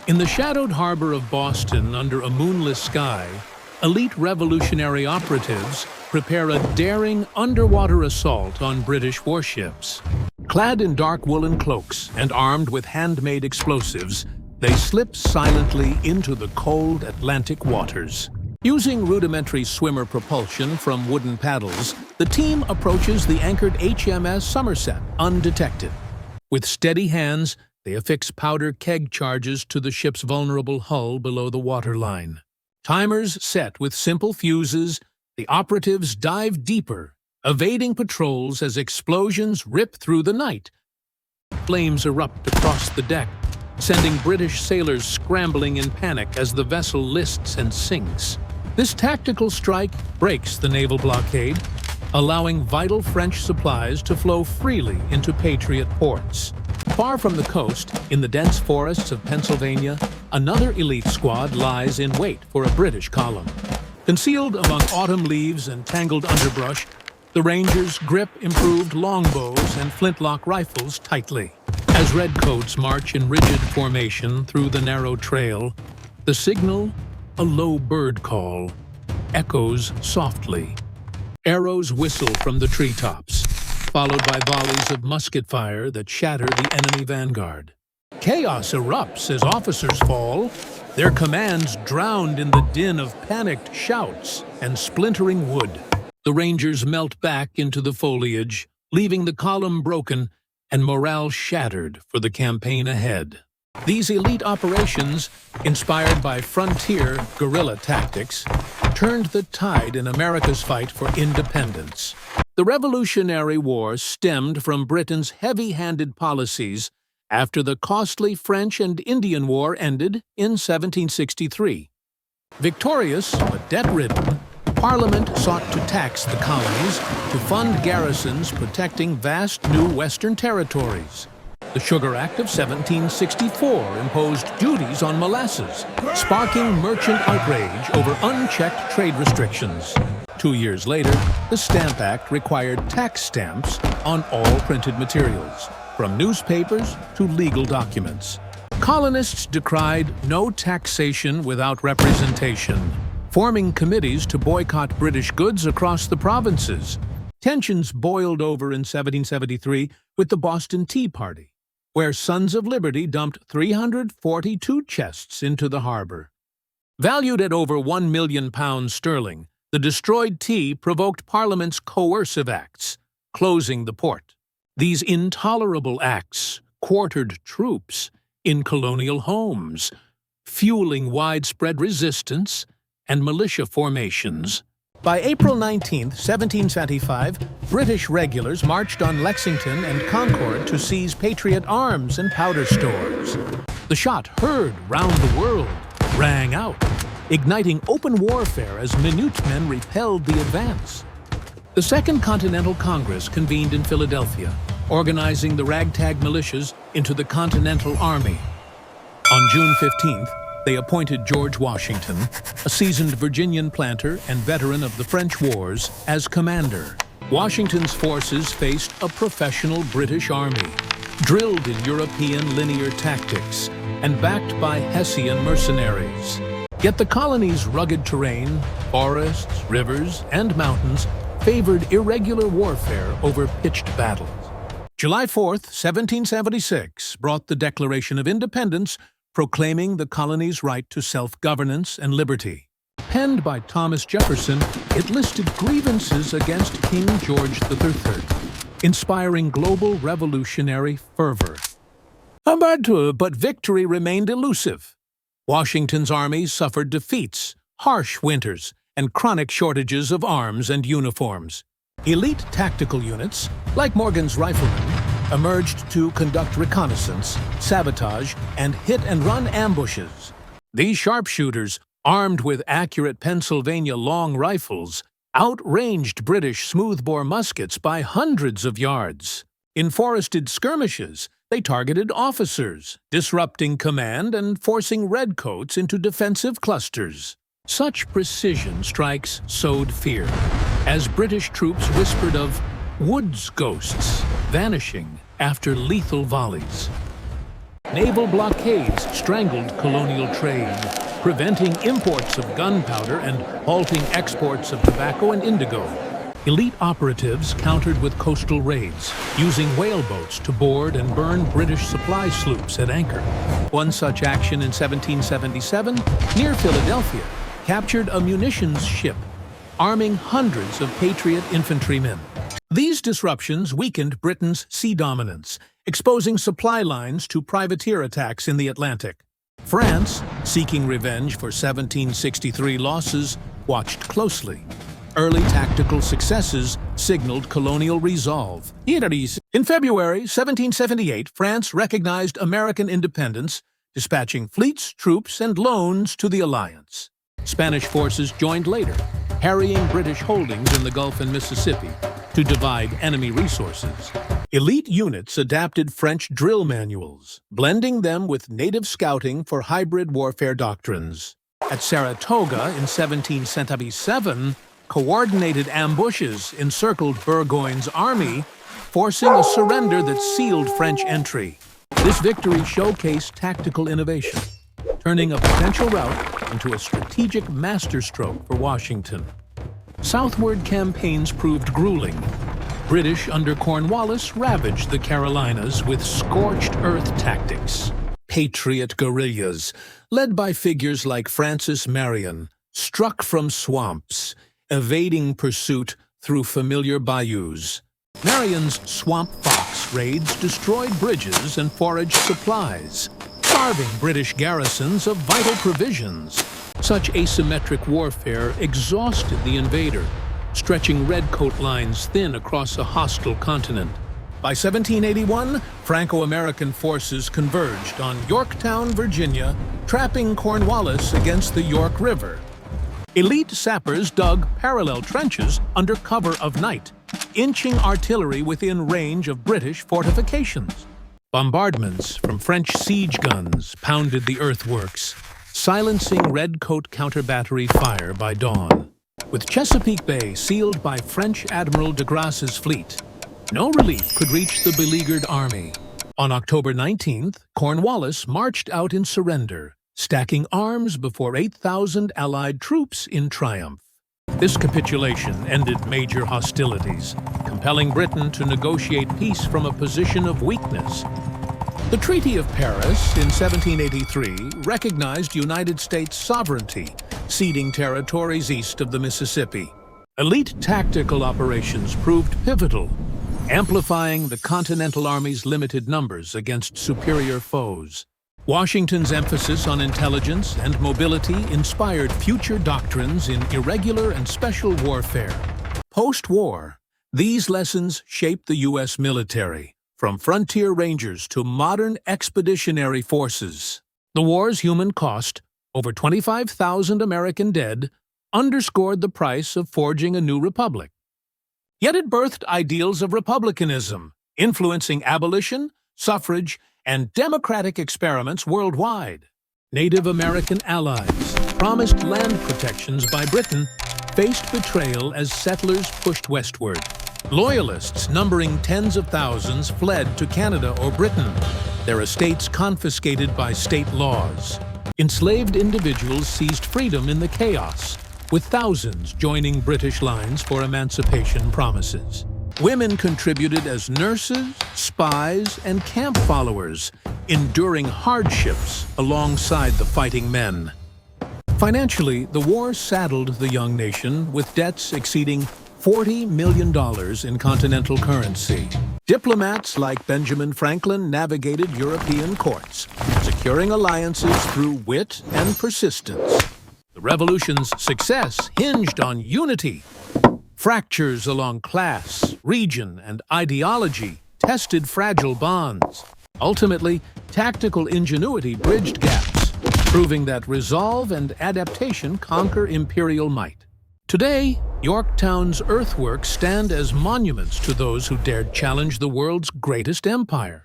In the shadowed harbor of Boston, under a moonless sky, elite revolutionary operatives prepare a daring underwater assault on British warships. Clad in dark woolen cloaks and armed with handmade explosives, they slip silently into the cold Atlantic waters. Using rudimentary swimmer propulsion from wooden paddles, the team approaches the anchored HMS Somerset undetected. With steady hands, they affix powder keg charges to the ship's vulnerable hull below the waterline. Timers set with simple fuses, the operatives dive deeper, evading patrols as explosions rip through the night. Flames erupt across the deck, sending British sailors scrambling in panic as the vessel lists and sinks. This tactical strike breaks the naval blockade, allowing vital French supplies to flow freely into Patriot ports. Far from the coast, in the dense forests of Pennsylvania, another elite squad lies in wait for a British column. Concealed among autumn leaves and tangled underbrush, the Rangers grip improved longbows and flintlock rifles tightly. As redcoats march in rigid formation through the narrow trail, the signal, a low bird call, echoes softly. Arrows whistle from the treetops, followed by volleys of musket fire that shatter the enemy vanguard. Chaos erupts as officers fall, their commands drowned in the din of panicked shouts and splintering wood. The Rangers melt back into the foliage, leaving the column broken and morale shattered for the campaign ahead. These elite operations, inspired by frontier guerrilla tactics, turned the tide in America's fight for independence. The Revolutionary War stemmed from Britain's heavy-handed policies after the costly French and Indian War ended in 1763. Victorious but debt-ridden, Parliament sought to tax the colonies to fund garrisons protecting vast new Western territories. The Sugar Act of 1764 imposed duties on molasses, sparking merchant outrage over unchecked trade restrictions. 2 years later, the Stamp Act required tax stamps on all printed materials, from newspapers to legal documents. Colonists decried no taxation without representation, forming committees to boycott British goods across the provinces. Tensions boiled over in 1773 with the Boston Tea Party, where Sons of Liberty dumped 342 chests into the harbor. Valued at over £1 million sterling, the destroyed tea provoked Parliament's coercive acts, closing the port. These intolerable acts quartered troops in colonial homes, fueling widespread resistance and militia formations. By April 19, 1775, British regulars marched on Lexington and Concord to seize Patriot arms and powder stores. The shot heard round the world rang out, igniting open warfare as Minutemen repelled the advance. The Second Continental Congress convened in Philadelphia, organizing the ragtag militias into the Continental Army. On June 15th, they appointed George Washington, a seasoned Virginian planter and veteran of the French Wars, as commander. Washington's forces faced a professional British army, drilled in European linear tactics and backed by Hessian mercenaries. Yet the colony's rugged terrain, forests, rivers, and mountains favored irregular warfare over pitched battles. July 4th, 1776, brought the Declaration of Independence, proclaiming the colony's right to self-governance and liberty. Penned by Thomas Jefferson, it listed grievances against King George III, inspiring global revolutionary fervor. But victory remained elusive. Washington's army suffered defeats, harsh winters, and chronic shortages of arms and uniforms. Elite tactical units, like Morgan's riflemen, emerged to conduct reconnaissance, sabotage, and hit-and-run ambushes. These sharpshooters, armed with accurate Pennsylvania long rifles, outranged British smoothbore muskets by hundreds of yards. In forested skirmishes, they targeted officers, disrupting command and forcing redcoats into defensive clusters. Such precision strikes sowed fear, as British troops whispered of woods ghosts vanishing after lethal volleys. naval blockades strangled colonial trade, preventing imports of gunpowder and halting exports of tobacco and indigo. Elite operatives countered with coastal raids, using whaleboats to board and burn British supply sloops at anchor. One such action in 1777, near Philadelphia, captured a munitions ship, arming hundreds of Patriot infantrymen. These disruptions weakened Britain's sea dominance, exposing supply lines to privateer attacks in the Atlantic. France, seeking revenge for 1763 losses, watched closely. Early tactical successes signaled colonial resolve. In February 1778, France recognized American independence, dispatching fleets, troops, and loans to the alliance. Spanish forces joined later, harrying British holdings in the Gulf and Mississippi to divide enemy resources. Elite units adapted French drill manuals, blending them with native scouting for hybrid warfare doctrines. At Saratoga in 1777, coordinated ambushes encircled Burgoyne's army, forcing a surrender that sealed French entry. This victory showcased tactical innovation, turning a potential rout into a strategic masterstroke for Washington. Southward campaigns proved grueling. British under Cornwallis ravaged the Carolinas with scorched earth tactics. Patriot guerrillas, led by figures like Francis Marion, struck from swamps, evading pursuit through familiar bayous. Marion's Swamp Fox raids destroyed bridges and foraged supplies, starving British garrisons of vital provisions. Such asymmetric warfare exhausted the invader, stretching redcoat lines thin across a hostile continent. By 1781, Franco-American forces converged on Yorktown, Virginia, trapping Cornwallis against the York River. Elite sappers dug parallel trenches under cover of night, inching artillery within range of British fortifications. Bombardments from French siege guns pounded the earthworks, silencing redcoat counter-battery fire by dawn. With Chesapeake Bay sealed by French Admiral de Grasse's fleet, no relief could reach the beleaguered army. On October 19th, Cornwallis marched out in surrender, stacking arms before 8,000 Allied troops in triumph. This capitulation ended major hostilities, compelling Britain to negotiate peace from a position of weakness. The Treaty of Paris in 1783 recognized United States sovereignty, ceding territories east of the Mississippi. Elite tactical operations proved pivotal, amplifying the Continental Army's limited numbers against superior foes. Washington's emphasis on intelligence and mobility inspired future doctrines in irregular and special warfare. Post-war, these lessons shaped the U.S. military, from frontier rangers to modern expeditionary forces. The war's human cost, over 25,000 American dead, underscored the price of forging a new republic. Yet it birthed ideals of republicanism, influencing abolition, suffrage, and democratic experiments worldwide. Native American allies, promised land protections by Britain, faced betrayal as settlers pushed westward. Loyalists, numbering tens of thousands, fled to Canada or Britain, their estates confiscated by state laws. Enslaved individuals seized freedom in the chaos, with thousands joining British lines for emancipation promises. Women contributed as nurses, spies, and camp followers, enduring hardships alongside the fighting men. Financially, the war saddled the young nation with debts exceeding $40 million in continental currency. Diplomats like Benjamin Franklin navigated European courts, securing alliances through wit and persistence. The revolution's success hinged on unity. Fractures along class, region, and ideology tested fragile bonds. Ultimately, tactical ingenuity bridged gaps, proving that resolve and adaptation conquer imperial might. Today, Yorktown's earthworks stand as monuments to those who dared challenge the world's greatest empire.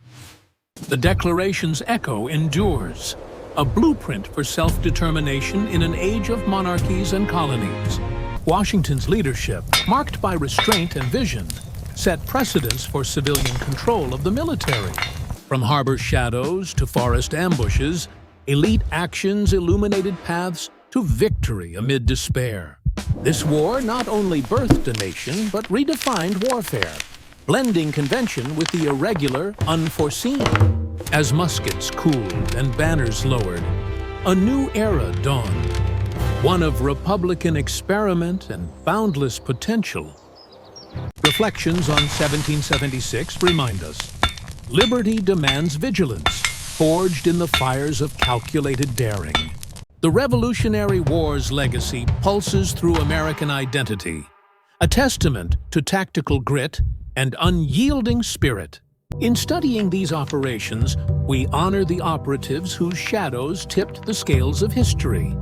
The Declaration's echo endures, a blueprint for self-determination in an age of monarchies and colonies. Washington's leadership, marked by restraint and vision, set precedents for civilian control of the military. From harbor shadows to forest ambushes, elite actions illuminated paths to victory amid despair. This war not only birthed a nation, but redefined warfare, blending convention with the irregular, unforeseen. As muskets cooled and banners lowered, a new era dawned, one of Republican experiment and boundless potential. Reflections on 1776 remind us, liberty demands vigilance, forged in the fires of calculated daring. The Revolutionary War's legacy pulses through American identity, a testament to tactical grit and unyielding spirit. In studying these operations, we honor the operatives whose shadows tipped the scales of history.